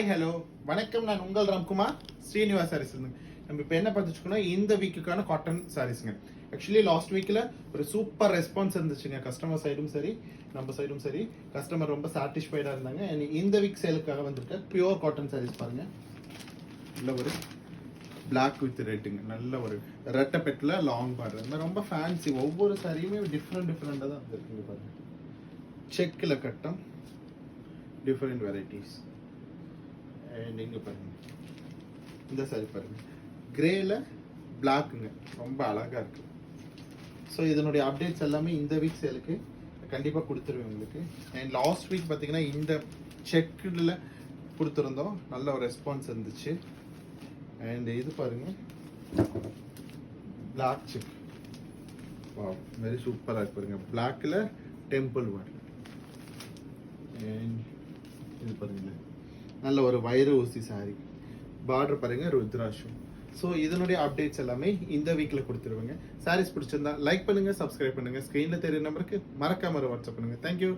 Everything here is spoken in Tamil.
ஹாய் ஹலோ வணக்கம். நான் உங்கள் ராம்குமார் ஸ்ரீனிவாஸ் சாரீஸ்ங்க. நம்ம இப்போ என்ன பார்த்துச்சுக்கோன்னா இந்த வீக்குக்கான காட்டன் சாரீஸ்ங்க. ஆக்சுவலி லாஸ்ட் வீக்கில் ஒரு சூப்பர் ரெஸ்பான்ஸ் இருந்துச்சுங்க. கஸ்டமர் சைடும் சரி நம்ம சைடும் சரி கஸ்டமர் ரொம்ப சாட்டிஸ்ஃபைடாக இருந்தாங்க. இந்த வீக் சேலுக்காக வந்திருக்க பியூர் காட்டன் சாரீஸ் பாருங்க. நல்ல ஒரு பிளாக் வித் ரெட்டுங்க. நல்ல ஒரு ரெட்டை பெட்டில் லாங் பார்டர். இந்த ரொம்ப ஃபேன்சி. ஒவ்வொரு சாரியுமே டிஃப்ரெண்டாக தான் இருக்குங்க பாருங்க. செக்கில் கட்டம் டிஃப்ரெண்ட் வெரைட்டிஸ். அண்ட் இங்கே பாருங்க, இந்த சாரி பாருங்க, கிரேல பிளாக்குங்க, ரொம்ப அழகாக இருக்கு. ஸோ இதனுடைய அப்டேட்ஸ் எல்லாமே இந்த வீக் சேலுக்கு கண்டிப்பாக கொடுத்துருவேன் உங்களுக்கு. அண்ட் லாஸ்ட் வீக் பார்த்தீங்கன்னா இந்த செக்கில் கொடுத்துருந்தோம், நல்ல ஒரு ரெஸ்பான்ஸ் இருந்துச்சு. அண்ட் இது பாருங்க, பிளாக் செக், வெரி சூப்பராக இருக்கு பாருங்க. பிளாக்கில் டெம்பிள் ஒர்க். அண்ட் இது பாருங்க, நல்ல ஒரு வைர ஊசி சாரி, பார்டர் பாருங்க ருத்ராஷம். ஸோ இதனுடைய அப்டேட்ஸ் எல்லாமே இந்த வீக்கில் கொடுத்துருவாங்க. சாரீஸ் பிடிச்சிருந்தா லைக் பண்ணுங்க, சப்ஸ்கிரைப் பண்ணுங்க. ஸ்க்ரீனில் தெரியுற நம்பருக்கு மறக்காம வாட்ஸ்அப் பண்ணுங்க. தேங்க்யூ.